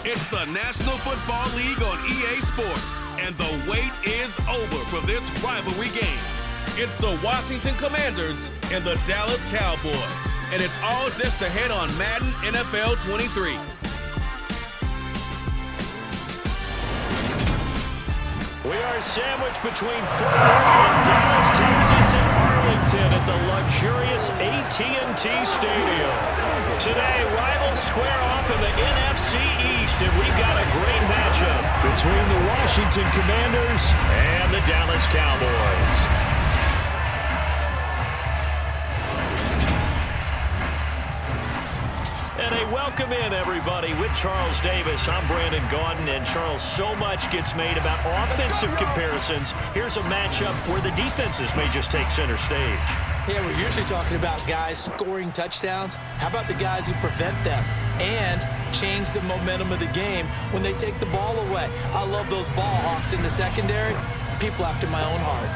It's the National Football League on EA Sports, and the wait is over for this rivalry game. It's the Washington Commanders and the Dallas Cowboys, and it's all just ahead on Madden NFL 23. We are sandwiched between Fort Worth and Dallas, Texas, and Arlington at the luxurious AT&T Stadium. Today, rivals square off in the NFC East, and we've got a great matchup between the Washington Commanders and the Dallas Cowboys. And a welcome in, everybody, with Charles Davis. I'm Brandon Gaudin, and Charles, so much gets made about offensive comparisons. Here's a matchup where the defenses may just take center stage. Yeah, we're usually talking about guys scoring touchdowns. How about the guys who prevent them and change the momentum of the game when they take the ball away? I love those ball hawks in the secondary. People after my own heart.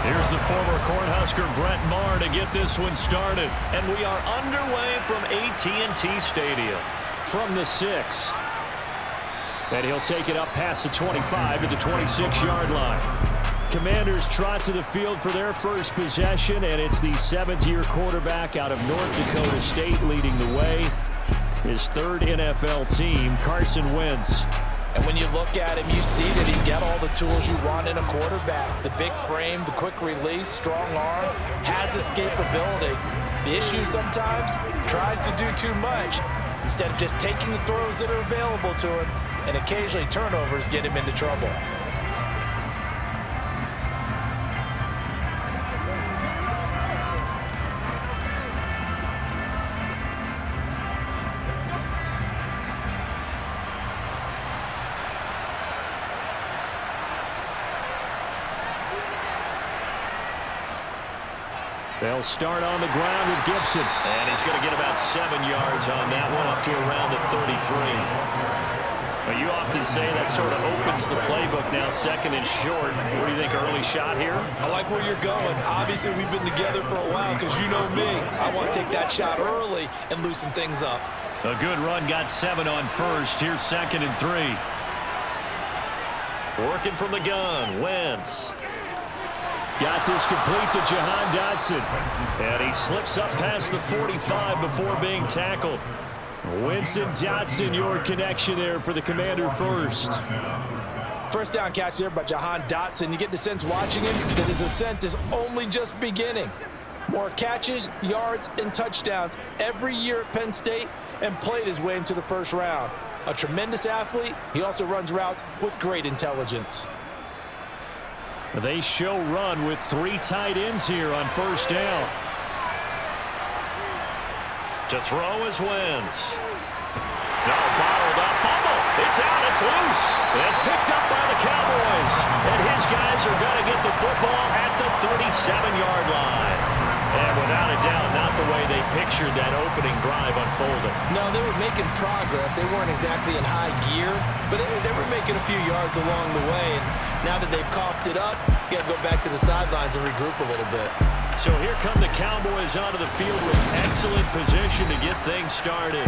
Here's the former Cornhusker Brett Maher to get this one started. And we are underway from AT&T Stadium. From the 6. And he'll take it up past the 25 to the 26-yard line. Commanders trot to the field for their first possession, and it's the 7th-year quarterback out of North Dakota State leading the way. His third NFL team, Carson Wentz. And when you look at him, you see that he's got all the tools you want in a quarterback. The big frame, the quick release, strong arm, has escapability. The issue sometimes, tries to do too much instead of just taking the throws that are available to him, and occasionally turnovers get him into trouble. They'll start on the ground with Gibson. And he's going to get about 7 yards on that one, up to around the 33. But you often say that sort of opens the playbook now, second and short. What do you think, early shot here? I like where you're going. Obviously, we've been together for a while because you know me. I want to take that shot early and loosen things up. A good run, got 7 on first. Here's 2nd and 3. Working from the gun, Wentz. Got this complete to Jahan Dotson. And he slips up past the 45 before being tackled. Winston Dotson, your connection there for the Commander first. First down catch there by Jahan Dotson. You get the sense watching him that his ascent is only just beginning. More catches, yards, and touchdowns every year at Penn State, and played his way into the first round. A tremendous athlete, he also runs routes with great intelligence. They show run with 3 tight ends here on first down. To throw is Wentz. No, bottled up, fumble. It's out, it's loose. It's picked up by the Cowboys. And his guys are going to get the football at the 37-yard line. And without a doubt, not the way they pictured that opening drive unfolding. No, they were making progress. They weren't exactly in high gear, but they were making a few yards along the way. And now that they've coughed it up, you got to go back to the sidelines and regroup a little bit. So here come the Cowboys onto the field with excellent position to get things started.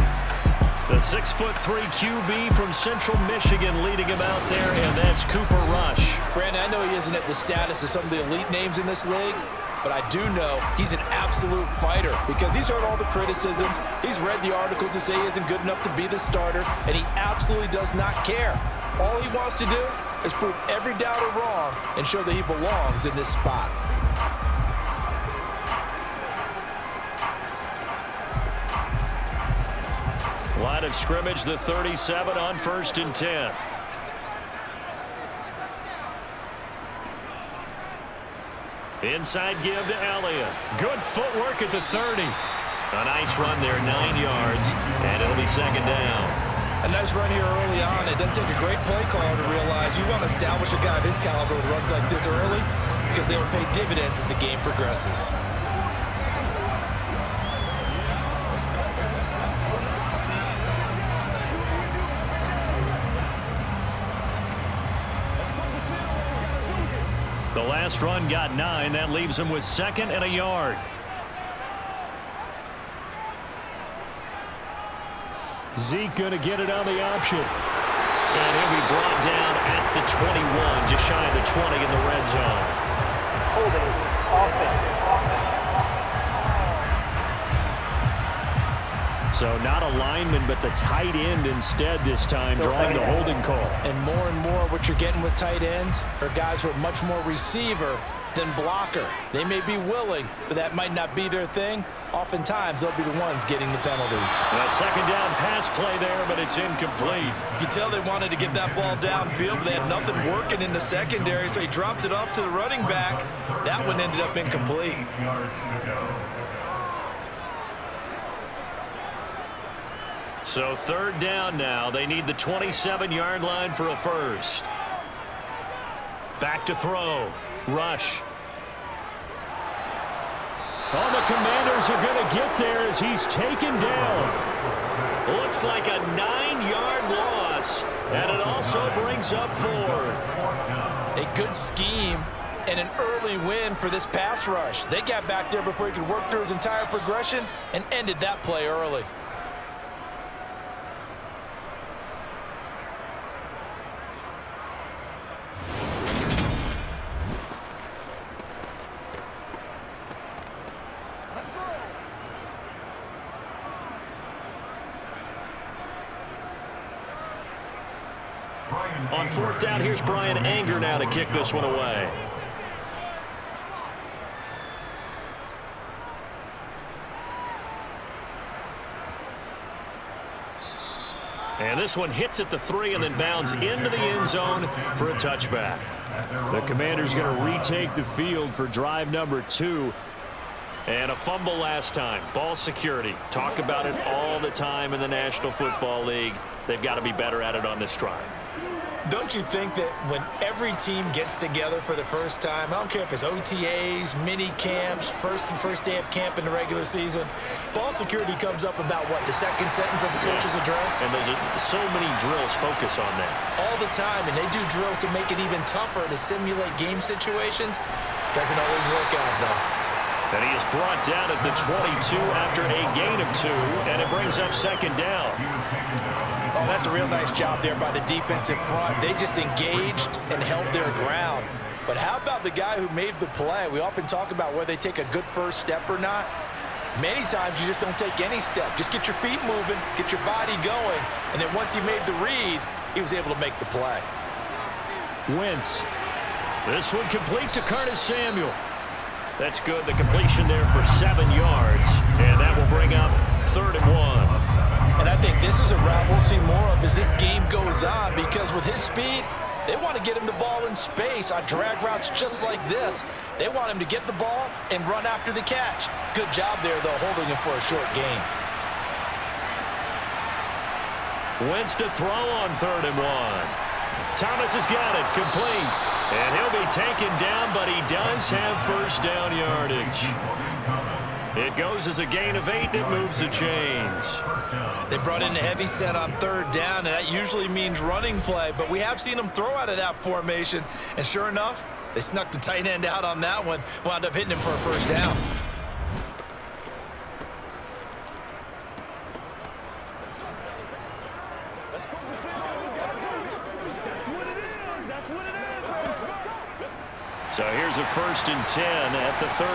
The 6'3" QB from Central Michigan leading him out there, and that's Cooper Rush. Brandon, I know he isn't at the status of some of the elite names in this league, but I do know he's an absolute fighter because he's heard all the criticism. He's read the articles that say he isn't good enough to be the starter, and he absolutely does not care. All he wants to do is prove every doubter wrong and show that he belongs in this spot. Line of scrimmage, the 37 on 1st and 10. Inside give to Elliott. Good footwork at the 30. A nice run there, 9 yards, and it'll be 2nd down. A nice run here early on. It doesn't take a great play caller to realize you want to establish a guy of his caliber with runs like this early because they will pay dividends as the game progresses. The last run got 9. That leaves him with 2nd and a yard. Zeke going to get it on the option. And he'll be brought down at the 21, just shy of the 20 in the red zone. Holding offense. So not a lineman, but the tight end instead this time, drawing the holding call. And more what you're getting with tight ends are guys who are much more receiver than blocker. They may be willing, but that might not be their thing. Oftentimes, they'll be the ones getting the penalties. A 2nd down pass play there, but it's incomplete. You can tell they wanted to get that ball downfield, but they had nothing working in the secondary, so he dropped it off to the running back. That one ended up incomplete. So 3rd down now. They need the 27-yard line for a first. Back to throw. Rush. Oh, the Commanders are going to get there as he's taken down. Looks like a 9-yard loss, and it also brings up 4th. A good scheme and an early win for this pass rush. They got back there before he could work through his entire progression and ended that play early. On 4th down, here's Brian Anger now to kick this one away. And this one hits at the 3 and then bounds into the end zone for a touchback. The Commanders going to retake the field for drive number 2. And a fumble last time. Ball security. Talk about it all the time in the National Football League. They've got to be better at it on this drive. Don't you think that when every team gets together for the first time, I don't care if it's OTAs, mini camps, first day of camp in the regular season, ball security comes up about what, the 2nd sentence of the coach's address? And those are so many drills focus on that. All the time, and they do drills to make it even tougher to simulate game situations. Doesn't always work out, though. And he is brought down at the 22 after a gain of 2, and it brings up 2nd down. Oh, that's a real nice job there by the defensive front. They just engaged and held their ground. But how about the guy who made the play? We often talk about whether they take a good first step or not. Many times you just don't take any step. Just get your feet moving, get your body going, and then once he made the read, he was able to make the play. Wentz. This one complete to Curtis Samuel. That's good. The completion there for 7 yards, and that will bring up 3rd and 1. And I think this is a route we'll see more of as this game goes on because with his speed, they want to get him the ball in space on drag routes just like this. They want him to get the ball and run after the catch. Good job there, though, holding him for a short gain. Wentz to throw on 3rd and 1. Thomas has got it, complete. And he'll be taken down, but he does have first down yardage. It goes as a gain of 8, and it moves the chains. They brought in a heavy set on 3rd down, and that usually means running play, but we have seen them throw out of that formation, and sure enough, they snuck the tight end out on that one, wound up hitting him for a first down. So here's a 1st and 10 at the 38.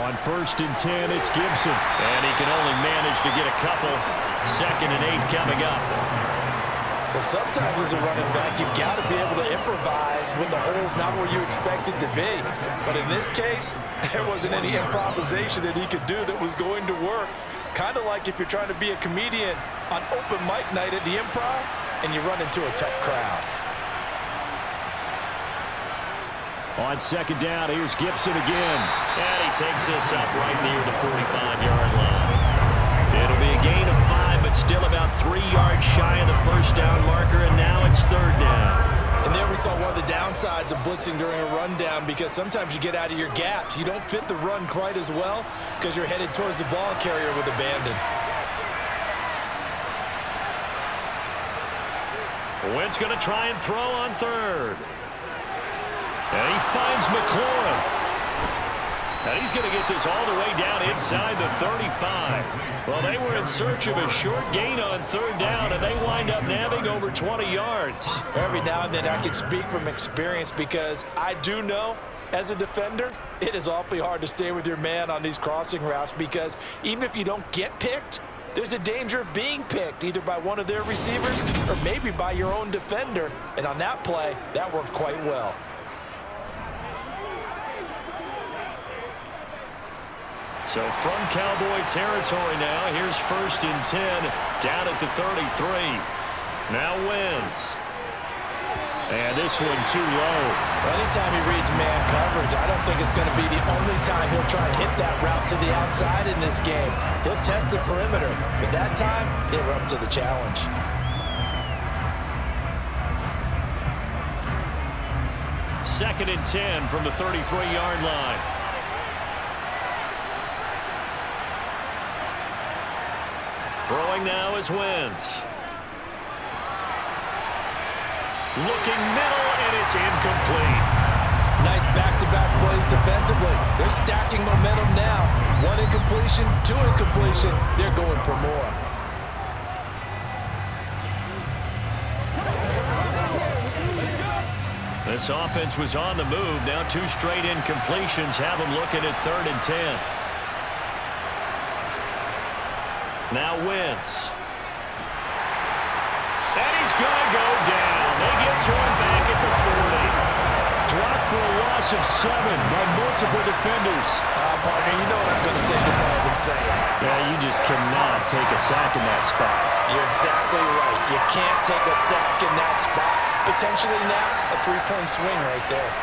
On 1st and 10, it's Gibson. And he can only manage to get a couple. 2nd and 8 coming up. Well, sometimes as a running back, you've got to be able to improvise when the hole's not where you expect it to be. But in this case, there wasn't any improvisation that he could do that was going to work. Kind of like if you're trying to be a comedian on open mic night at the Improv and you run into a tough crowd. On 2nd down, here's Gibson again. And he takes this up right near the 45-yard line. It'll be a gain of 5, but still about 3 yards shy of the 1st down marker, and now it's 3rd down. And there we saw one of the downsides of blitzing during a rundown, because sometimes you get out of your gaps. You don't fit the run quite as well because you're headed towards the ball carrier with abandon. Wentz going to try and throw on 3rd. And he finds McLaurin. And he's going to get this all the way down inside the 35. Well, they were in search of a short gain on 3rd down, and they wind up nabbing over 20 yards. Every now and then I can speak from experience, because I do know, as a defender, it is awfully hard to stay with your man on these crossing routes, because even if you don't get picked, there's a danger of being picked, either by one of their receivers or maybe by your own defender. And on that play, that worked quite well. So from Cowboy territory now, here's 1st and 10 down at the 33. Now Wentz. And this one too low. Anytime he reads man coverage, I don't think it's going to be the only time he'll try and hit that route to the outside in this game. He'll test the perimeter, but that time, they were up to the challenge. Second and 10 from the 33-yard line. Throwing now is Wentz. Looking middle, and it's incomplete. Nice back-to-back plays defensively. They're stacking momentum now. 1 incompletion, 2 incompletion. They're going for more. This offense was on the move. Now 2 straight incompletions have them looking at 3rd and 10. Now Wentz. And he's going to go down. They get to him back at the 40. Dropped for a loss of 7 by multiple defenders. Partner, you know what I'm going to say before I've been saying. Yeah, you just cannot take a sack in that spot. You're exactly right. You can't take a sack in that spot. Potentially now a 3-point swing right there.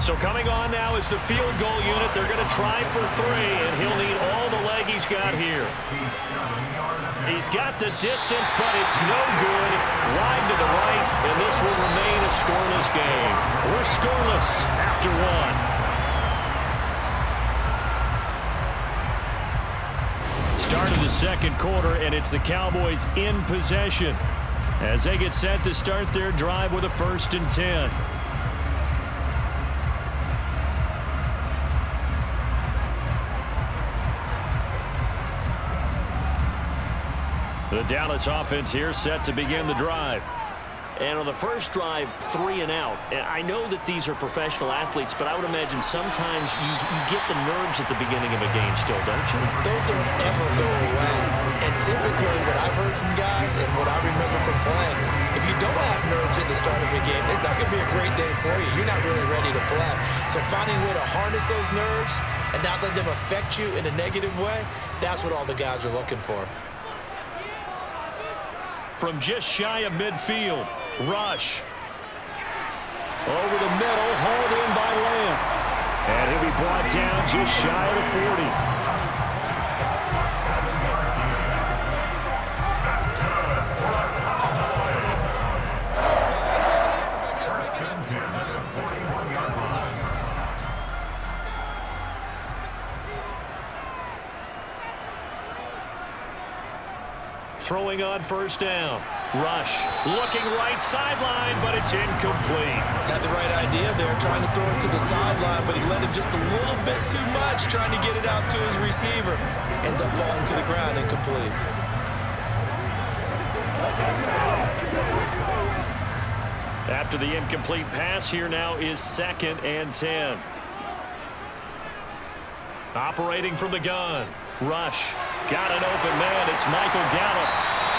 So coming on now is the field goal unit. They're going to try for 3, and he'll need all the leg he's got here. He's got the distance, but it's no good. Wide to the right, and this will remain a scoreless game. We're scoreless after 1. Start of the 2nd quarter, and it's the Cowboys in possession as they get set to start their drive with a 1st and 10. The Dallas offense here set to begin the drive. And on the first drive, 3 and out. And I know that these are professional athletes, but I would imagine sometimes you get the nerves at the beginning of a game still, don't you? Those don't ever go away. And typically what I've heard from guys and what I remember from playing, if you don't have nerves at the start of a game, it's not going to be a great day for you. You're not really ready to play. So finding a way to harness those nerves and not let them affect you in a negative way, that's what all the guys are looking for. From just shy of midfield, rush. Over the middle, hauled in by Lamb. And he'll be brought down just shy of the 40. Throwing on 1st down. Rush, looking right sideline, but it's incomplete. Had the right idea there, trying to throw it to the sideline, but he let him just a little bit too much, trying to get it out to his receiver. Ends up falling to the ground, incomplete. After the incomplete pass, here now is 2nd and 10. Operating from the gun. Rush. Got an open man. It's Michael Gallup.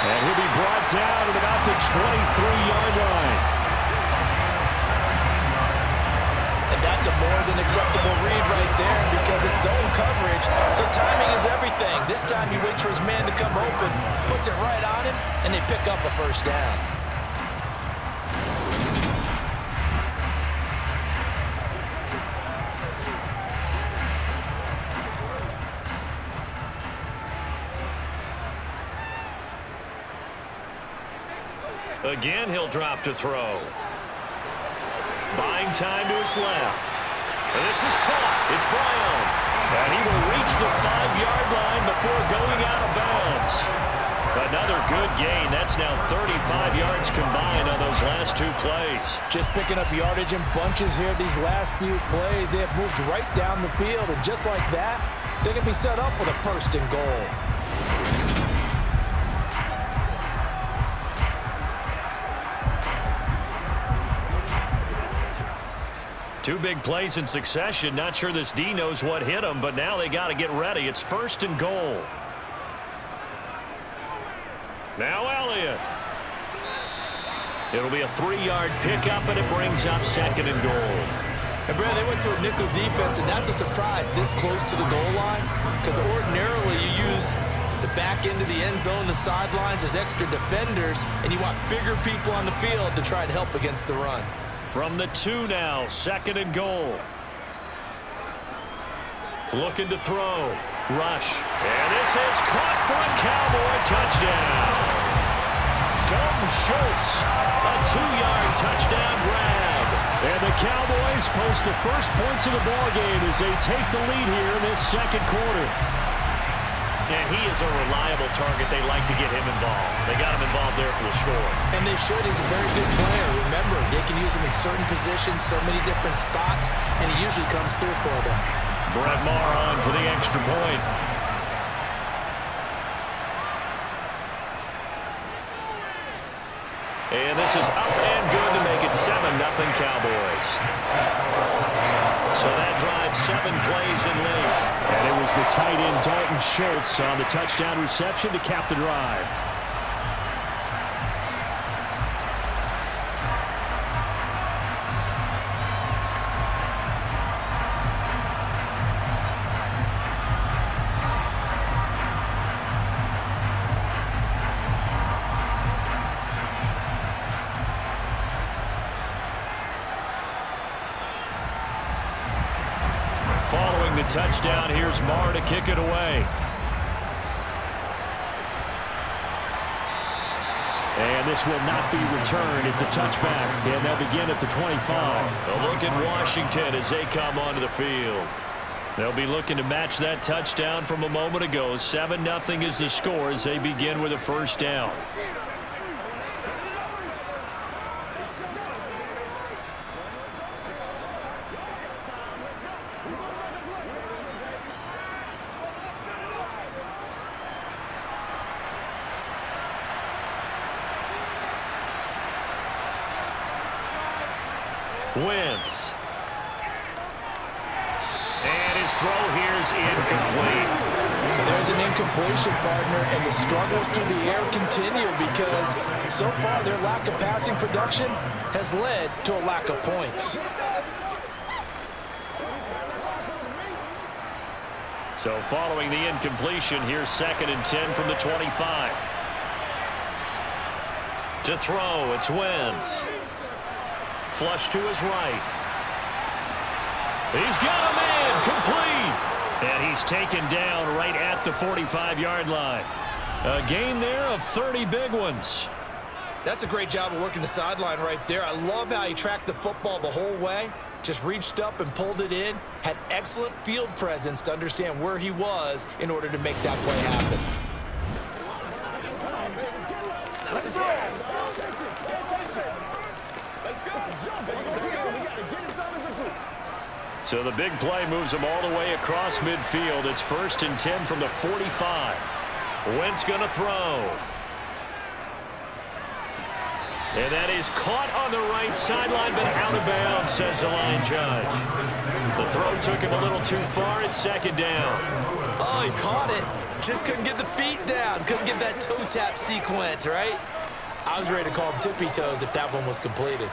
And he'll be brought down at about the 23-yard line. And that's a more than acceptable read right there because it's zone coverage. So timing is everything. This time he waits for his man to come open, puts it right on him, and they pick up a first down. Again, he'll drop to throw. Buying time to his left. And this is caught. It's Brown. And he will reach the 5-yard line before going out of bounds. Another good gain. That's now 35 yards combined on those last 2 plays. Just picking up yardage in bunches here these last few plays. They have moved right down the field. And just like that, they can be set up with a 1st and goal. Two big plays in succession. Not sure this D knows what hit him, but now they got to get ready. It's 1st and goal. Now Elliott. It'll be a 3-yard pickup, and it brings up 2nd and goal. And, Brad, they went to a nickel defense, and that's a surprise this close to the goal line because ordinarily you use the back end of the end zone, the sidelines as extra defenders, and you want bigger people on the field to try and help against the run. From the 2 now, 2nd and goal. Looking to throw. Rush. And this is caught for a Cowboy touchdown. Dalton Schultz, a 2-yard touchdown grab. And the Cowboys post the first points of the ballgame as they take the lead here in this 2nd quarter. And he is a reliable target. They like to get him involved. They got him involved there for the score. And they should. He's a very good player. Remember, they can use him in certain positions, so many different spots, and he usually comes through for them. Brett Maher on for the extra point. And this is up and good to make it 7-0 Cowboys. So that drives 7 plays in length. And it was the tight end Dalton Schultz on the touchdown reception to cap the drive. Following the touchdown, here's Maher to kick it away. And this will not be returned. It's a touchback, and they'll begin at the 25. A look at Washington as they come onto the field. They'll be looking to match that touchdown from a moment ago. 7-0 is the score as they begin with a first down. Wentz. And his throw here is incomplete. There's an incompletion, partner, and the struggles through the air continue because so far their lack of passing production has led to a lack of points. So following the incompletion, here's 2nd and 10 from the 25. To throw, it's Wentz. Flush to his right. He's got a man, complete. And he's taken down right at the 45-yard line. A gain there of 30 big ones. That's a great job of working the sideline right there. I love how he tracked the football the whole way. Just reached up and pulled it in. Had excellent field presence to understand where he was in order to make that play happen. Let's go. So the big play moves them all the way across midfield. It's 1st and 10 from the 45. Wentz going to throw. And that is caught on the right sideline, but out of bounds, says the line judge. The throw took him a little too far. It's 2nd down. Oh, he caught it. Just couldn't get the feet down. Couldn't get that toe tap sequence, right? I was ready to call him tippy toes if that one was completed.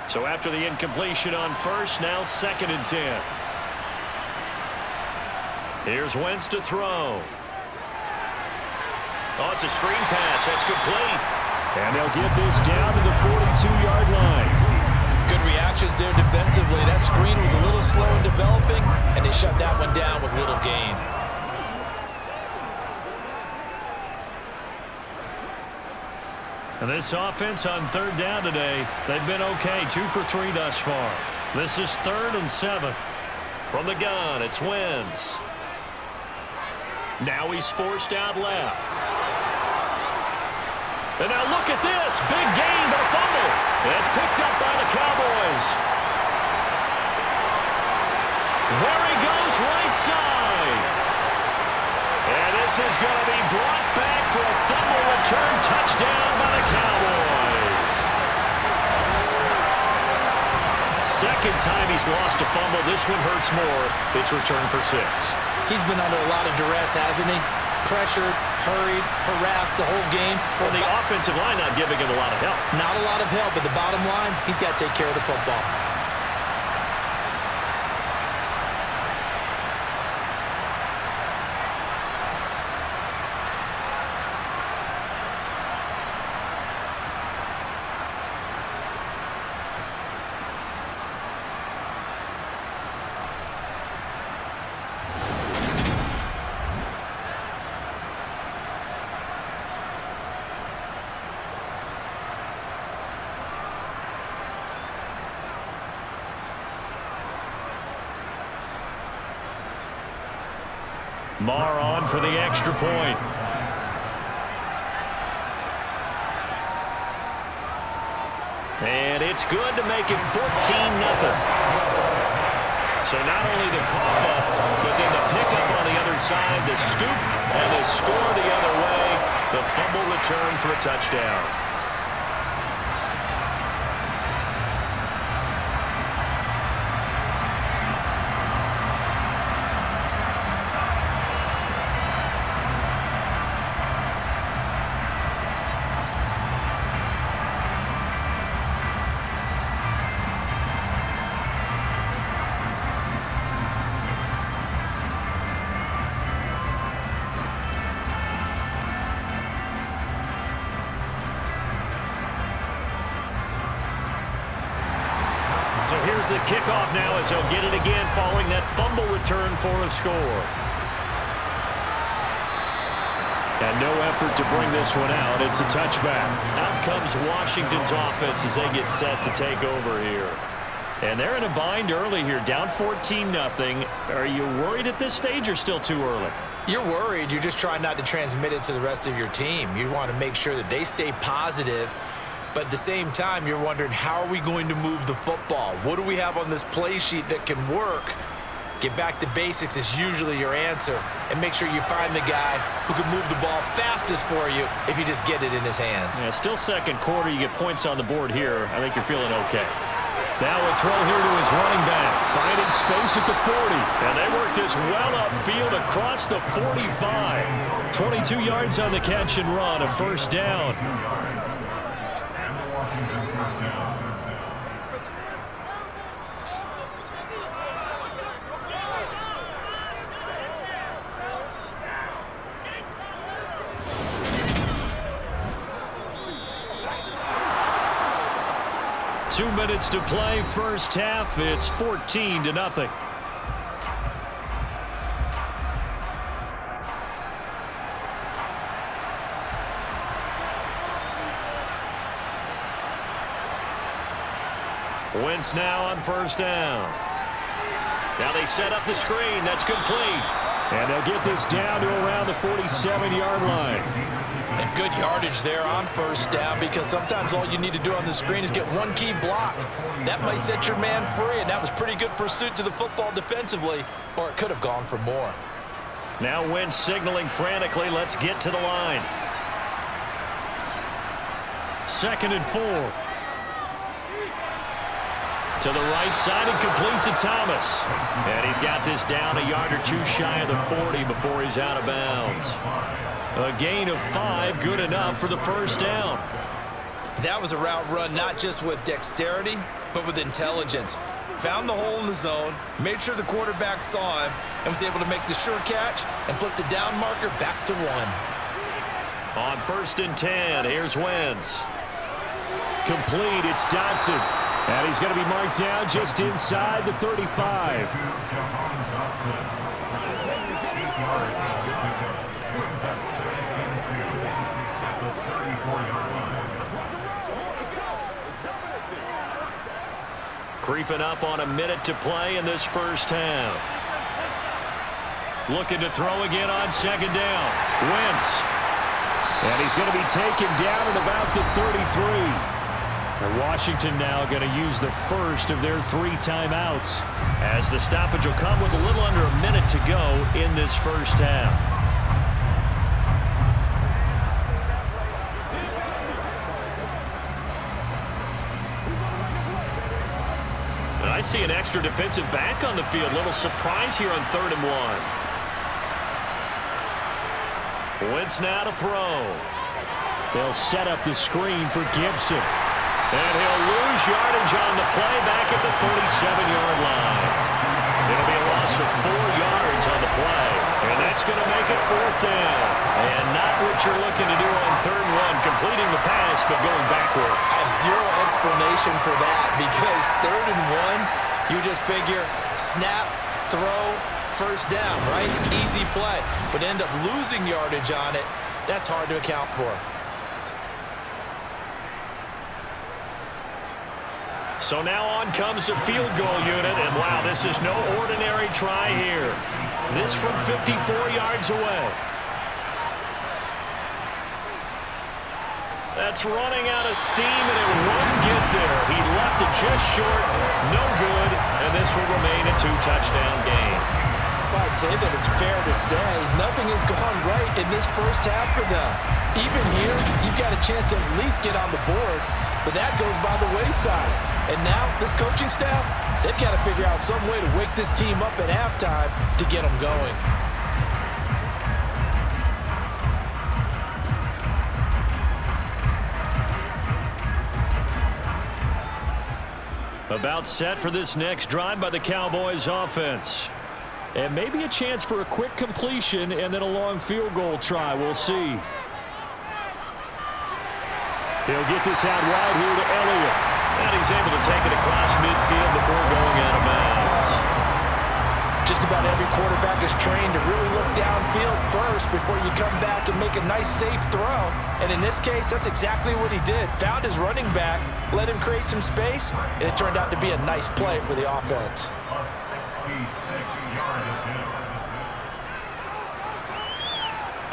So after the incompletion on 1st, now 2nd and 10. Here's Wentz to throw. Oh, it's a screen pass. That's complete. And they'll get this down to the 42-yard line. Good reactions there defensively. That screen was a little slow in developing, and they shut that one down with little gain. And this offense on 3rd down today, they've been okay. 2 for 3 thus far. This is 3rd and 7. From the gun, it's Wentz. Now he's forced out left. And now look at this. Big gain, but a fumble. That's picked up by the Cowboys. There he goes, right side. And this is going to be brought back for a fumble return touchdown by the Cowboys. 2nd time he's lost a fumble. This one hurts more. It's returned for 6. He's been under a lot of duress, hasn't he? Pressured, hurried, harassed the whole game. Well, the offensive line not giving him a lot of help. Not a lot of help, but the bottom line, he's got to take care of the football. Marr on for the extra point. And it's good to make it 14-0. So not only the cough up, but then the pickup on the other side, the scoop, and the score the other way. The fumble return for a touchdown. So here's the kickoff now as they'll get it again following that fumble return for a score. And no effort to bring this one out. It's a touchback. Out comes Washington's offense as they get set to take over here. And they're in a bind early here, down 14-0. Are you worried at this stage or still too early? You're worried. You're just trying not to transmit it to the rest of your team. You want to make sure that they stay positive. But at the same time, you're wondering, how are we going to move the football? What do we have on this play sheet that can work? Get back to basics is usually your answer. And make sure you find the guy who can move the ball fastest for you if you just get it in his hands. Yeah, still 2nd quarter. You get points on the board here. I think you're feeling okay. Now a throw here to his running back. Finding space at the 40. And they work this well upfield across the 45. 22 yards on the catch and run. A 1st down. Two minutes to play, 1st half. It's 14-0. Wentz now on 1st down. Now they set up the screen. That's complete. And they'll get this down to around the 47-yard line. And good yardage there on first down, because sometimes all you need to do on the screen is get one key block. That might set your man free, and that was pretty good pursuit to the football defensively, or it could have gone for more. Now Wentz signaling frantically. Let's get to the line. 2nd and 4. To the right side and complete to Thomas. And he's got this down a yard or two shy of the 40 before he's out of bounds. A gain of 5, good enough for the first down. That was a route run not just with dexterity, but with intelligence. Found the hole in the zone, made sure the quarterback saw him, and was able to make the sure catch and flip the down marker back to 1. On 1st and 10, here's Wentz. Complete, it's Dotson. And he's going to be marked down just inside the 35. Creeping up on a minute to play in this first half. Looking to throw again on 2nd down. Wentz. And he's going to be taken down at about the 33. Washington now going to use the first of their 3 timeouts, as the stoppage will come with a little under a minute to go in this first half. And I see an extra defensive back on the field. Little surprise here on 3rd and 1. Wentz now to throw. They'll set up the screen for Gibson. And he'll lose yardage on the play back at the 37-yard line. It'll be a loss of 4 yards on the play. And that's going to make it 4th down. And not what you're looking to do on 3rd and 1, completing the pass but going backward. I have zero explanation for that, because 3rd and 1, you just figure snap, throw, first down, right? Easy play. But end up losing yardage on it. That's hard to account for. So now on comes the field goal unit, and wow, this is no ordinary try here. This from 54 yards away. That's running out of steam, and it won't get there. He left it just short, no good, and this will remain a 2-touchdown game. I'd say that it's fair to say nothing has gone right in this first half for them. Even here, you've got a chance to at least get on the board, but that goes by the wayside. And now, this coaching staff, they've got to figure out some way to wake this team up at halftime to get them going. About set for this next drive by the Cowboys offense. And maybe a chance for a quick completion and then a long field goal try. We'll see. He'll get this out wide here to Elliott. And he's able to take it across midfield before going out of bounds. Just about every quarterback is trained to really look downfield first before you come back and make a nice, safe throw. And in this case, that's exactly what he did. Found his running back, let him create some space, and it turned out to be a nice play for the offense.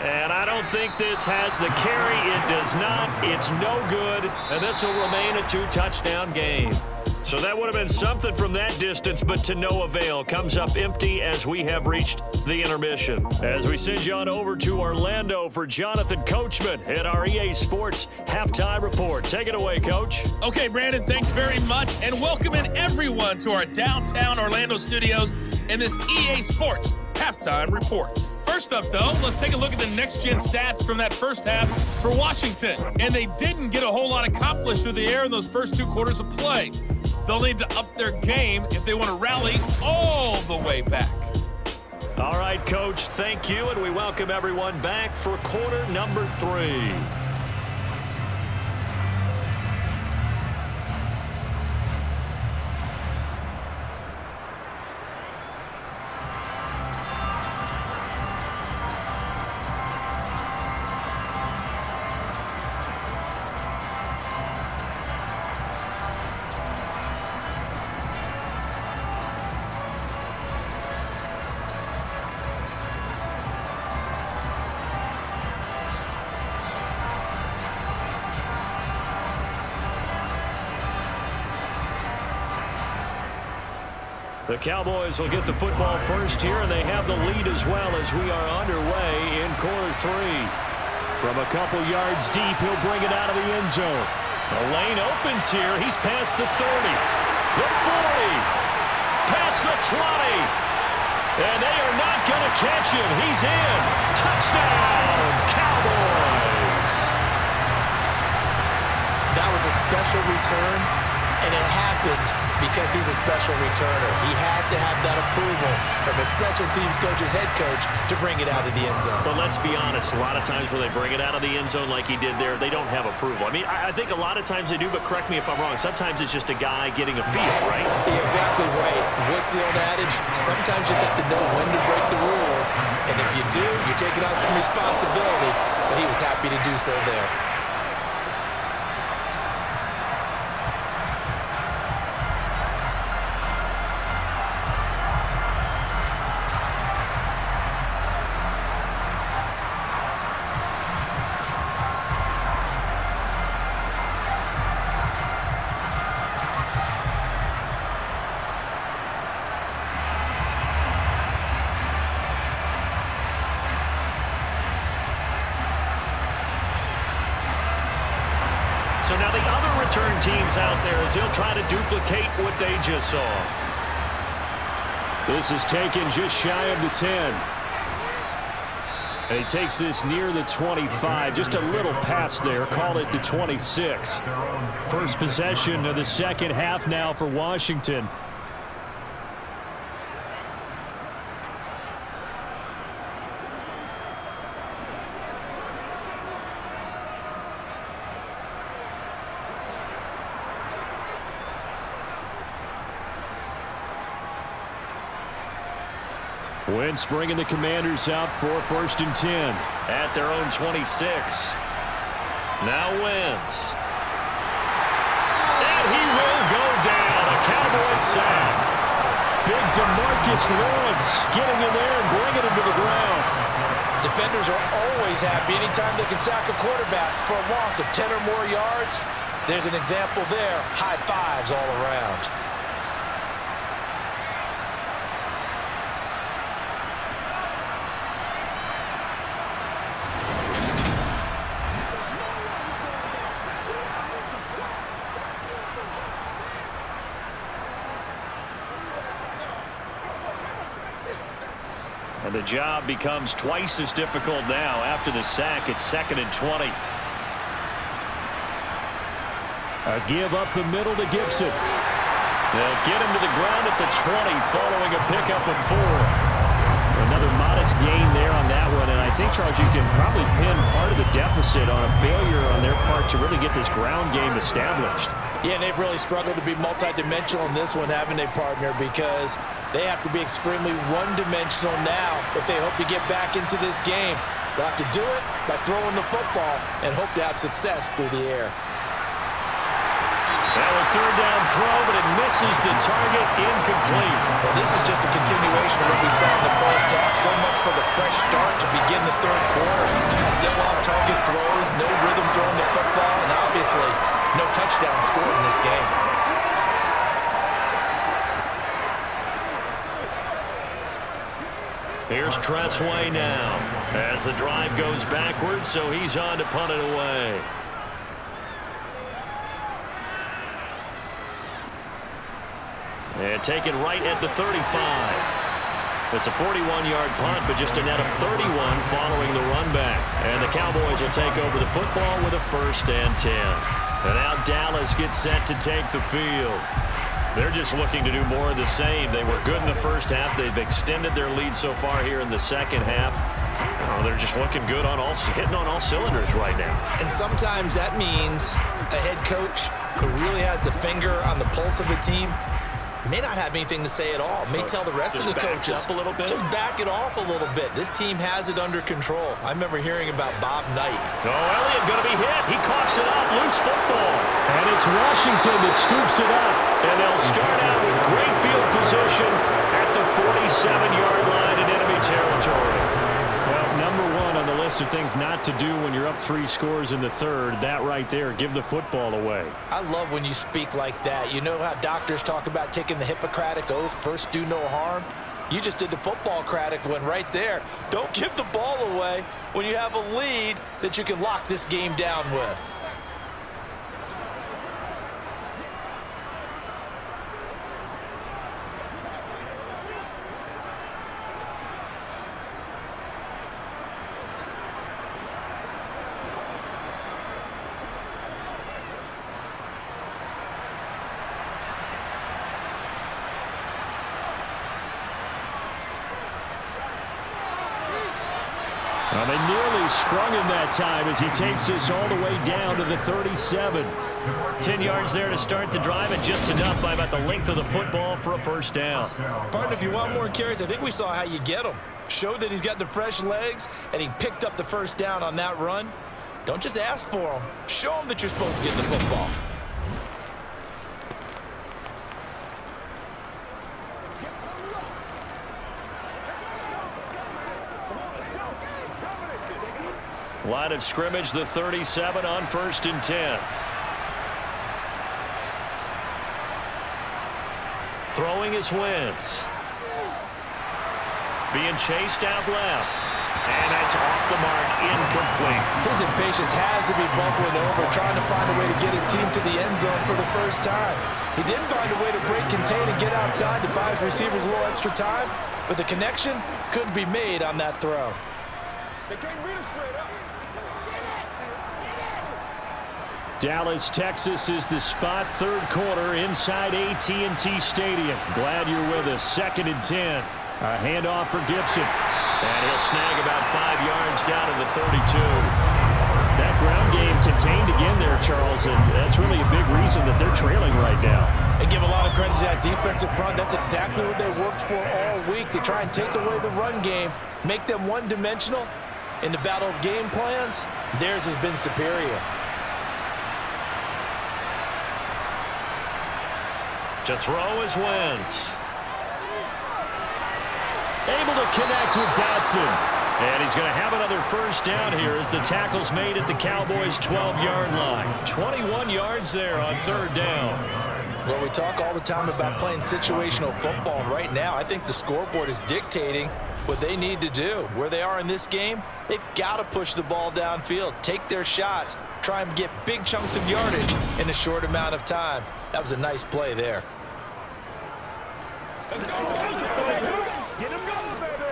And I don't think this has the carry. It does not. It's no good. And this will remain a 2-touchdown game. So that would have been something from that distance, but to no avail. Comes up empty as we have reached the intermission. As we send you on over to Orlando for Jonathan Coachman at our EA Sports Halftime Report. Take it away, Coach. Okay, Brandon, thanks very much. And welcoming everyone to our downtown Orlando studios in this EA Sports Halftime Report. First up, though, let's take a look at the next-gen stats from that first half for Washington. And they didn't get a whole lot accomplished through the air in those first 2 quarters of play. They'll need to up their game if they want to rally all the way back. All right, Coach, thank you, and we welcome everyone back for quarter number 3. The Cowboys will get the football first here, and they have the lead as well as we are underway in quarter 3. From a couple yards deep, he'll bring it out of the end zone. The lane opens here. He's past the 30, the 40, past the 20. And they are not going to catch him. He's in. Touchdown, Cowboys. That was a special return, and it happened because he's a special returner. He has to have that approval from his special teams coach's head coach to bring it out of the end zone. But let's be honest, a lot of times when they bring it out of the end zone like he did there, they don't have approval. I mean, I think a lot of times they do, but correct me if I'm wrong. Sometimes it's just a guy getting a feel, right? You're exactly right. What's the old adage? Sometimes you just have to know when to break the rules. And if you do, you're taking on some responsibility. But he was happy to do so there. So now the other return teams out there as they'll try to duplicate what they just saw. This is taken just shy of the 10. And he takes this near the 25, just a little past there, call it the 26. First possession of the second half now for Washington. Wentz bringing the Commanders out for 1st and 10 at their own 26. Now Wentz. And he will go down. A Cowboys sack. Big DeMarcus Lawrence getting in there and bringing him to the ground. Defenders are always happy anytime they can sack a quarterback for a loss of 10 or more yards. There's an example there. High fives all around. And the job becomes twice as difficult now after the sack. It's 2nd and 20. A give up the middle to Gibson. They'll get him to the ground at the 20 following a pickup of 4. Another modest gain there on that one. And I think, Charles, you can probably pin part of the deficit on a failure on their part to really get this ground game established. Yeah, and they've really struggled to be multidimensional in this one, haven't they, partner? Because they have to be extremely one-dimensional now if they hope to get back into this game. They'll have to do it by throwing the football and hope to have success through the air. Now a 3rd down throw, but it misses the target, incomplete. Well, this is just a continuation of what we saw in the first half. So much for the fresh start to begin the 3rd quarter. Still off-target throws, no rhythm throwing the football, and obviously no touchdown scored in this game. Here's Tressway now as the drive goes backwards, so he's on to punt it away. And taken right at the 35. It's a 41-yard punt, but just a net of 31 following the run back. And the Cowboys will take over the football with a 1st and 10. And now Dallas gets set to take the field. They're just looking to do more of the same. They were good in the first half. They've extended their lead so far here in the second half. Oh, they're just looking good on hitting on all cylinders right now. And sometimes that means a head coach who really has a finger on the pulse of the team may not have anything to say at all. May tell the rest of the coaches, up a little bit. Just back it off a little bit. This team has it under control. I remember hearing about Bob Knight. Oh, Elliott going to be hit. He coughs it up. Loose football. And it's Washington that scoops it up. And they'll start out with great field position at the 47-yard line in enemy territory. Well, number 1 on the list list of things not to do when you're up 3 scores in the third. That right there, give the football away. I love when you speak like that. You know how doctors talk about taking the Hippocratic Oath, first do no harm? You just did the football-cratic one right there. Don't give the ball away when you have a lead that you can lock this game down with. Well, they nearly sprung him that time as he takes this all the way down to the 37. 10 yards there to start the drive, and just enough by about the length of the football for a first down. Partner, if you want more carries, I think we saw how you get him. Showed that he's got the fresh legs, and he picked up the first down on that run. Don't just ask for him. Show him that you're supposed to get the football. Line of scrimmage, the 37 on 1st and 10. Throwing is Wentz. Being chased out left. And that's off the mark, incomplete. His impatience has to be bubbling over, trying to find a way to get his team to the end zone for the first time. He did find a way to break contain and get outside to buy his receivers a little extra time, but the connection couldn't be made on that throw. They can't beat us straight up. Dallas, Texas is the spot, third quarter inside AT&T Stadium. Glad you're with us. 2nd and 10. A handoff for Gibson. And he'll snag about 5 yards down to the 32. That ground game contained again there, Charles, and that's really a big reason that they're trailing right now. And give a lot of credit to that defensive front. That's exactly what they worked for all week, to try and take away the run game, make them one-dimensional. In the battle of game plans, theirs has been superior. To throw is Wentz. Able to connect with Dotson. And he's going to have another first down here as the tackle's made at the Cowboys' 12-yard line. 21 yards there on 3rd down. Well, we talk all the time about playing situational football, and right now I think the scoreboard is dictating what they need to do. Where they are in this game, they've got to push the ball downfield, take their shots, try and get big chunks of yardage in a short amount of time. That was a nice play there. Let's go. Get him going, baby.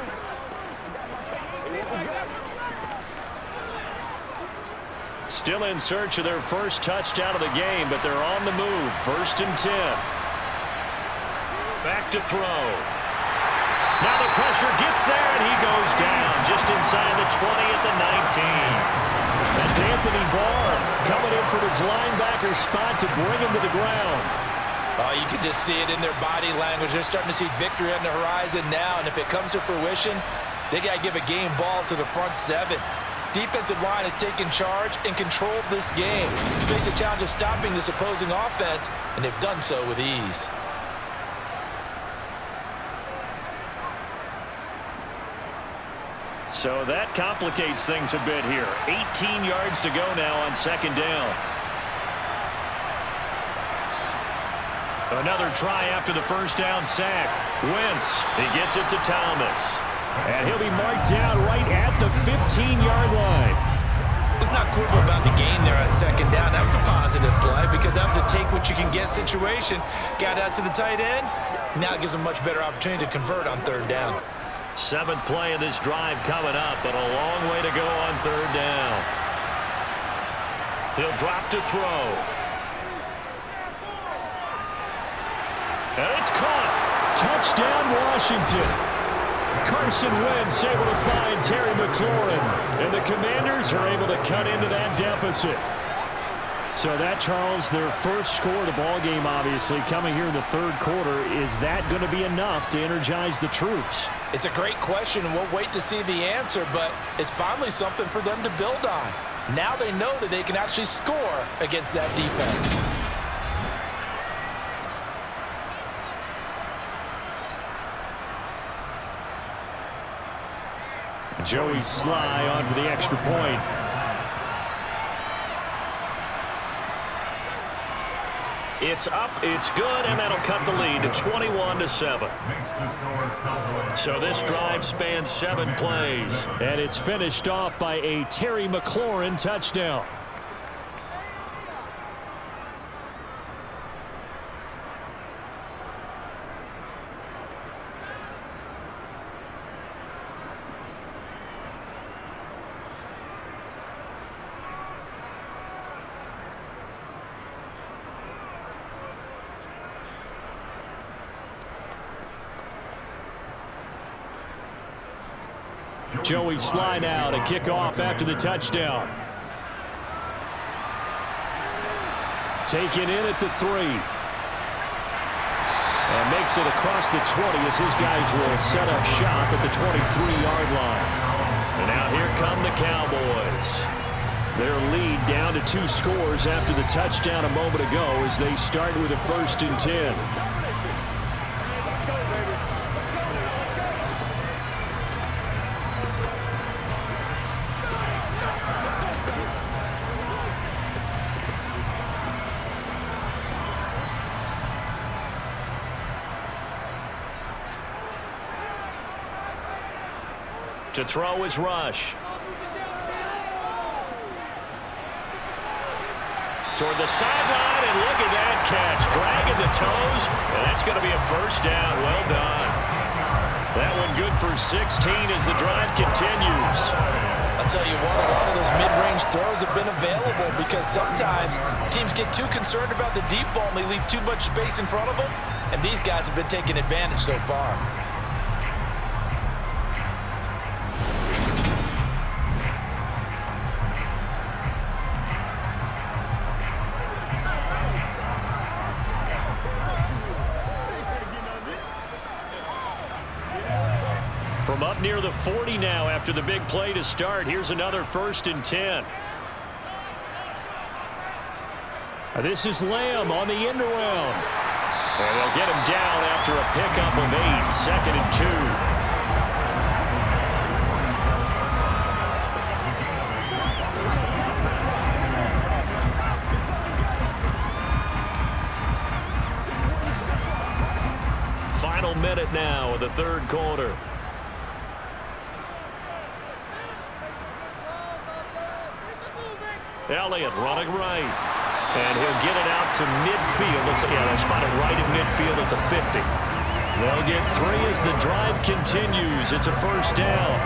Still in search of their first touchdown of the game, but they're on the move. 1st and 10. Back to throw. Now the pressure gets there, and he goes down just inside the 20 at the 19. That's Anthony Barr coming in from his linebacker spot to bring him to the ground. Oh, you can just see it in their body language. They're starting to see victory on the horizon now, and if it comes to fruition, they got to give a game ball to the front 7. Defensive line has taken charge and controlled this game. Face a challenge of stopping this opposing offense, and they've done so with ease. So that complicates things a bit here. 18 yards to go now on 2nd down. Another try after the first down sack. Wentz, he gets it to Thomas. And he'll be marked down right at the 15-yard line. Let's not quibble about the gain there on 2nd down. That was a positive play because that was a take-what-you-can-get situation. Got out to the tight end. Now it gives them a much better opportunity to convert on 3rd down. 7th play of this drive coming up, but a long way to go on 3rd down. He'll drop to throw. And it's caught. Touchdown, Washington. Carson Wentz able to find Terry McLaurin, and the Commanders are able to cut into that deficit. So that, Charles, their first score of the ball game, obviously, coming here in the 3rd quarter. Is that going to be enough to energize the troops? It's a great question, and we'll wait to see the answer, but it's finally something for them to build on. Now they know that they can actually score against that defense. Joey Sly on for the extra point. It's up, it's good, and that'll cut the lead to 21-7. So this drive spans 7 plays. And it's finished off by a Terry McLaurin touchdown. Joey Sly now to kick off after the touchdown. Taken in at the 3. And makes it across the 20 as his guys will set up shop at the 23-yard line. And now here come the Cowboys. Their lead down to 2 scores after the touchdown a moment ago as they start with a 1st and 10. To throw is Rush. Toward the sideline, and look at that catch. Dragging the toes, and that's going to be a 1st down. Well done. That one good for 16 as the drive continues. I'll tell you what, a lot of those mid-range throws have been available because sometimes teams get too concerned about the deep ball and they leave too much space in front of them, and these guys have been taking advantage so far. From up near the 40 now after the big play to start. Here's another 1st and 10. This is Lamb on the end around. And they'll get him down after a pickup of 8. 2nd and 2. Final minute now of the 3rd quarter. Elliott running right. And he'll get it out to midfield. They'll spot it right at midfield at the 50. They'll get 3 as the drive continues. It's a 1st down.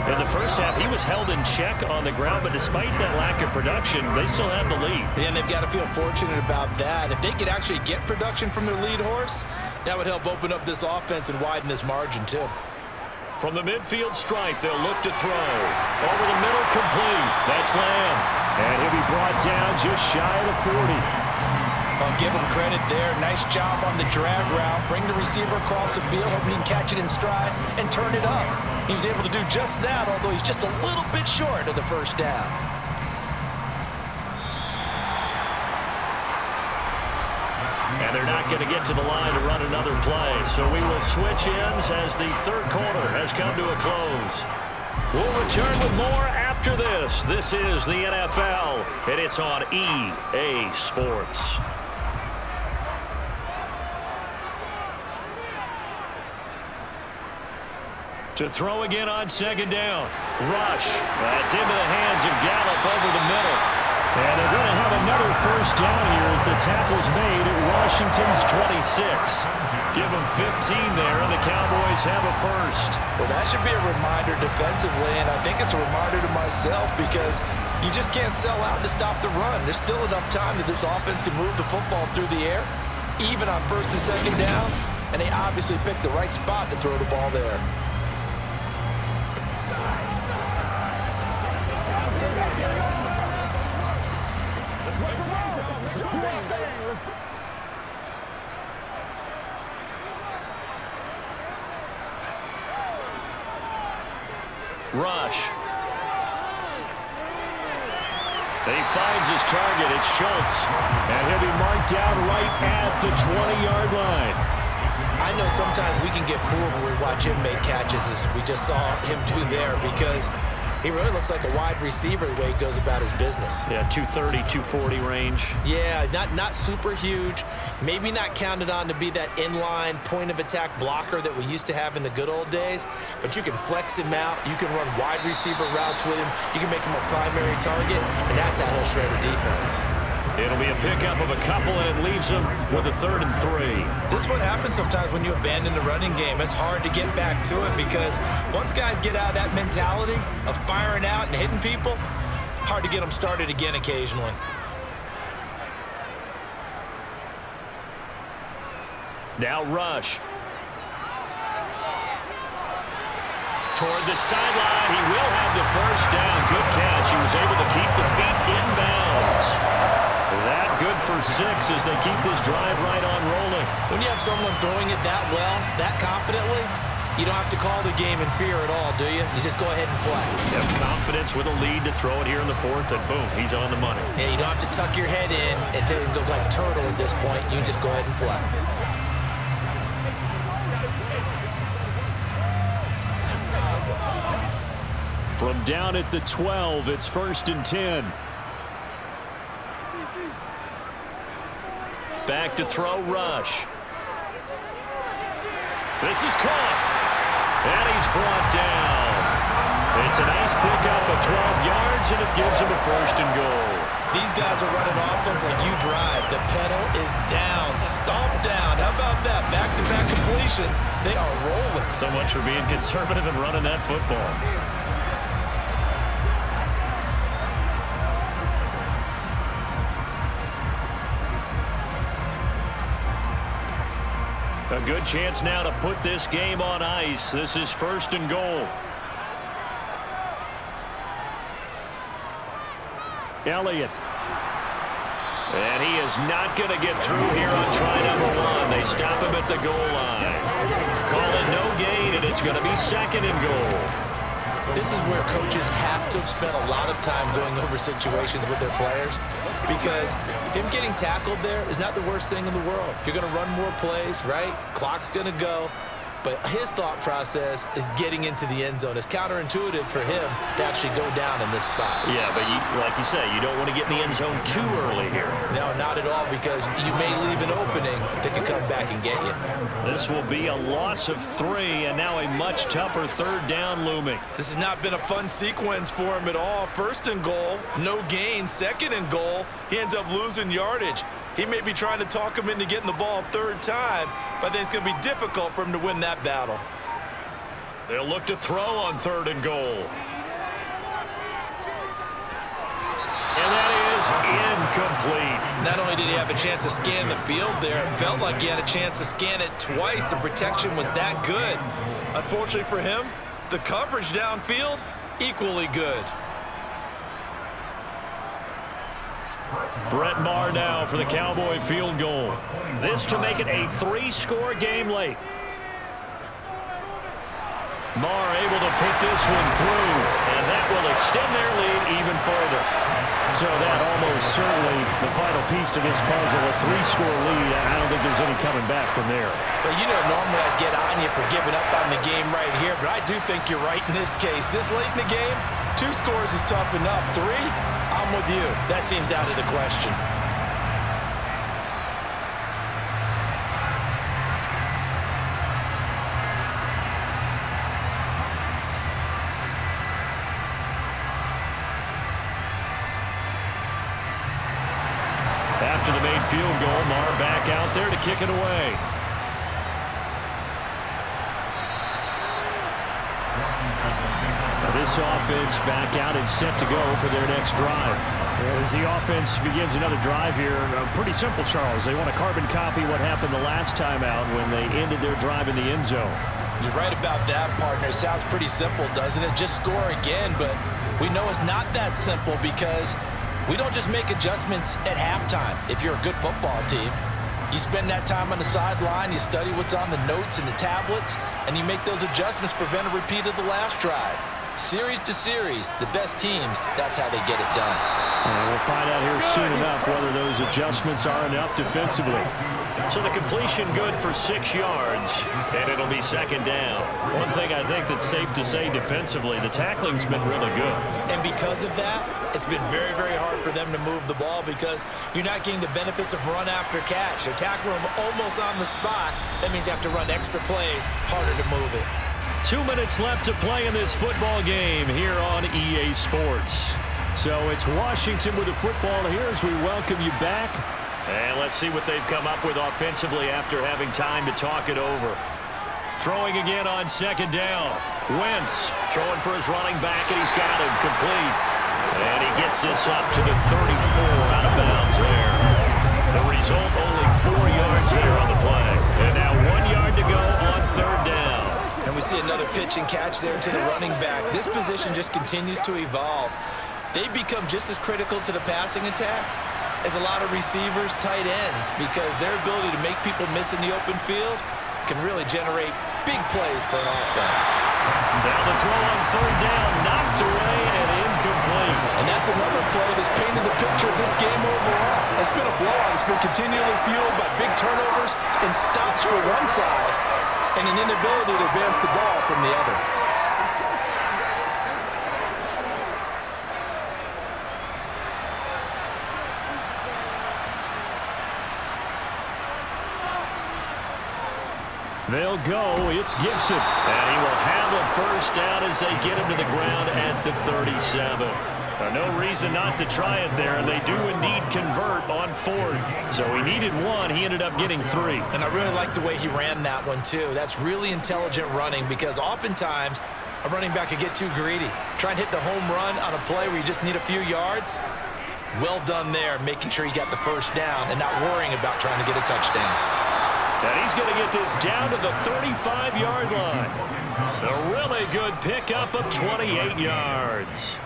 In the first half, he was held in check on the ground, but despite that lack of production, they still had the lead. And they've got to feel fortunate about that. If they could actually get production from their lead horse, that would help open up this offense and widen this margin, too. From the midfield stripe, they'll look to throw. Over the middle, complete. That's Lamb. And he'll be brought down just shy of the 40. I'll give him credit there. Nice job on the drag route. Bring the receiver across the field, hoping he can catch it in stride and turn it up. He was able to do just that, although he's just a little bit short of the 1st down. And they're not going to get to the line to run another play. So we will switch ends as the 3rd quarter has come to a close. We'll return with more after this. This is the NFL, and it's on EA Sports. To throw again on 2nd down. Rush. That's into the hands of Gallup over the middle. And they're going to have another 1st down here as the tackle's made at Washington's 26. Give them 15 there, and the Cowboys have a 1st. Well, that should be a reminder defensively, and I think it's a reminder to myself because you just can't sell out to stop the run. There's still enough time that this offense can move the football through the air, even on 1st and 2nd downs, and they obviously picked the right spot to throw the ball there. Rush. He finds his target. It's Schultz. And he'll be marked down right at the 20-yard line. I know sometimes we can get fooled when we watch him make catches, as we just saw him do there, because he really looks like a wide receiver the way he goes about his business. Yeah, 230, 240 range. Yeah, not super huge. Maybe not counted on to be that inline point-of-attack blocker that we used to have in the good old days, but you can flex him out. You can run wide receiver routes with him. You can make him a primary target, and that's how he'll shred a defense. It'll be a pickup of a couple, and it leaves them with a 3rd and 3. This is what happens sometimes when you abandon the running game. It's hard to get back to it because once guys get out of that mentality of firing out and hitting people, hard to get them started again occasionally. Now Rush. Toward the sideline. He will have the first down. Good catch. He was able to keep the feet inbounds. That good for 6 as they keep this drive right on rolling. When you have someone throwing it that well, that confidently, you don't have to call the game in fear at all, do you? You just go ahead and play. You have confidence with a lead to throw it here in the 4th, and boom, he's on the money. Yeah, you don't have to tuck your head in and go like turtle at this point. You just go ahead and play. From down at the 12, it's 1st and 10. Back to throw, Rush. This is caught. And he's brought down. It's a nice pickup of 12 yards, and it gives him a 1st and goal. These guys are running offense like you drive. The pedal is down, stomp down. How about that? Back-to-back completions. They are rolling. So much for being conservative and running that football. A good chance now to put this game on ice. This is 1st and goal. Elliott. And he is not going to get through here on try number 1. They stop him at the goal line. Call it no gain, and it's going to be 2nd and goal. This is where coaches have to have spent a lot of time going over situations with their players, because him getting tackled there is not the worst thing in the world. You're going to run more plays, right? Clock's going to go. But his thought process is getting into the end zone. It's counterintuitive for him to actually go down in this spot. Yeah, but like you say, you don't want to get in the end zone too early here. No, not at all, because you may leave an opening that can come back and get you. This will be a loss of 3, and now a much tougher 3rd down looming. This has not been a fun sequence for him at all. 1st and goal, no gain. 2nd and goal, he ends up losing yardage. He may be trying to talk him into getting the ball 3rd time, but I think it's going to be difficult for him to win that battle. They'll look to throw on 3rd and goal. And that is incomplete. Not only did he have a chance to scan the field there, it felt like he had a chance to scan it twice. The protection was that good. Unfortunately for him, the coverage downfield, equally good. Brett Maher now for the Cowboy field goal. This to make it a 3-score game late. Maher able to put this one through, and that will extend their lead even further. So that almost certainly the final piece to this puzzle, a 3-score lead. I don't think there's any coming back from there. Well, you know, normally I'd get on you for giving up on the game right here, but I do think you're right in this case. This late in the game, 2 scores is tough enough. 3, I'm with you. That seems out of the question. After the made field goal, Maher back out there to kick it away. Now this offense back out and set to go for their next drive. As the offense begins another drive here, pretty simple, Charles. They want to carbon copy what happened the last time out when they ended their drive in the end zone. You're right about that, partner. It sounds pretty simple, doesn't it? Just score again, but we know it's not that simple because we don't just make adjustments at halftime. If you're a good football team, you spend that time on the sideline, you study what's on the notes and the tablets, and you make those adjustments, prevent a repeat of the last drive. Series to series, the best teams, that's how they get it done. We'll find out here soon enough whether those adjustments are enough defensively. So the completion good for 6 yards, and it'll be second down. One thing I think that's safe to say defensively, the tackling's been really good. And because of that, it's been very, very hard for them to move the ball because you're not getting the benefits of run after catch. They're tackling them almost on the spot. That means you have to run extra plays, harder to move it. 2 minutes left to play in this football game here on EA Sports. So it's Washington with the football here as we welcome you back. And let's see what they've come up with offensively after having time to talk it over. Throwing again on second down. Wentz throwing for his running back, and he's got him complete. And he gets this up to the 34 out of bounds there. The result, only 4 yards there on the play. And now 1 yard to go on third down. And we see another pitch and catch there to the running back. This position just continues to evolve. They become just as critical to the passing attack as a lot of receivers, tight ends, because their ability to make people miss in the open field can really generate big plays for an offense. Now the throw on third down, knocked away and incomplete. And that's another play that's painted the picture of this game overall. It's been a blowout. It's been continually fueled by big turnovers and stops for one side and an inability to advance the ball from the other. They'll go. It's Gibson. And he will have a first down as they get him to the ground at the 37. No reason not to try it there. They do indeed convert on fourth. So he needed 1. He ended up getting 3. And I really like the way he ran that one, too. That's really intelligent running because oftentimes a running back could get too greedy. Try and hit the home run on a play where you just need a few yards. Well done there, making sure he got the first down and not worrying about trying to get a touchdown. And he's going to get this down to the 35-yard line. A really good pickup of 28 yards.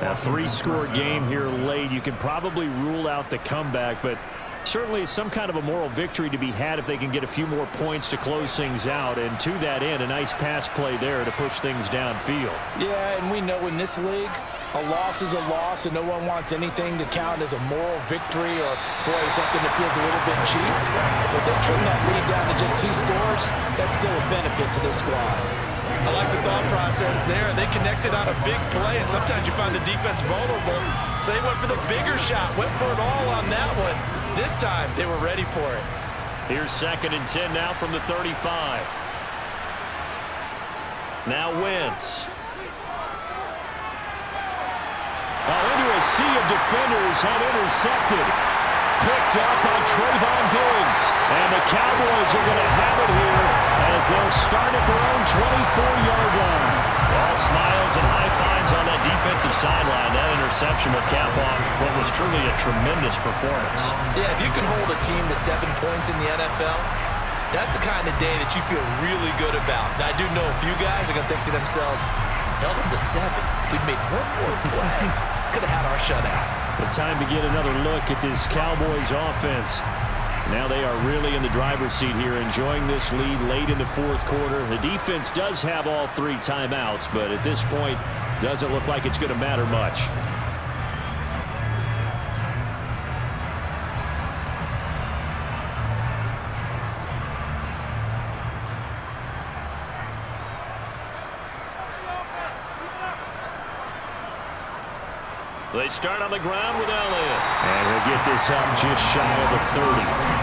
A 3-score game here late. You can probably rule out the comeback, but certainly some kind of a moral victory to be had if they can get a few more points to close things out. And to that end, a nice pass play there to push things downfield. Yeah, and we know in this league, a loss is a loss, and no one wants anything to count as a moral victory or, boy, something that feels a little bit cheap. But they trim that lead down to just 2 scores. That's still a benefit to this squad. I like the thought process there. They connected on a big play, and sometimes you find the defense vulnerable. So they went for the bigger shot, went for it all on that one. This time, they were ready for it. Here's 2nd and 10 now from the 35. Now Wentz. Into a sea of defenders and intercepted. Picked up by Trayvon Diggs. And the Cowboys are going to have it here as they'll start at their own 24-yard line. All smiles and high fives on that defensive sideline. That interception will cap off what was truly a tremendous performance. Yeah, if you can hold a team to 7 points in the NFL, that's the kind of day that you feel really good about. Now, I do know a few guys are going to think to themselves, held them to 7. If we'd made one more play, could have had our shutout. The time to get another look at this Cowboys offense. Now they are really in the driver's seat here, enjoying this lead late in the 4th quarter. The defense does have all 3 timeouts, but at this point, doesn't look like it's going to matter much. They start on the ground with Elliott. And he'll get this up just shy of the 30.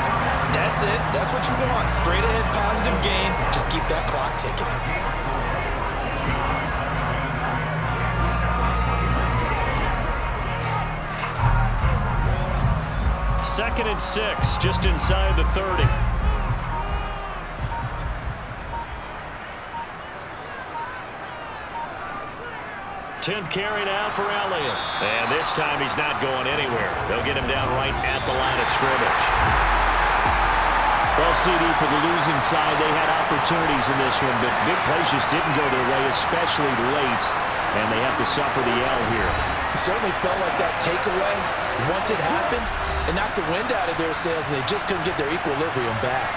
That's it. That's what you want. Straight ahead positive gain. Just keep that clock ticking. 2nd and 6, just inside the 30. 10th carry now for Elliott. And this time he's not going anywhere. They'll get him down right at the line of scrimmage. Well, CD, for the losing side, they had opportunities in this one, but big plays just didn't go their way, especially late, and they have to suffer the L here. It certainly felt like that takeaway, once it happened, it knocked the wind out of their sails, and they just couldn't get their equilibrium back.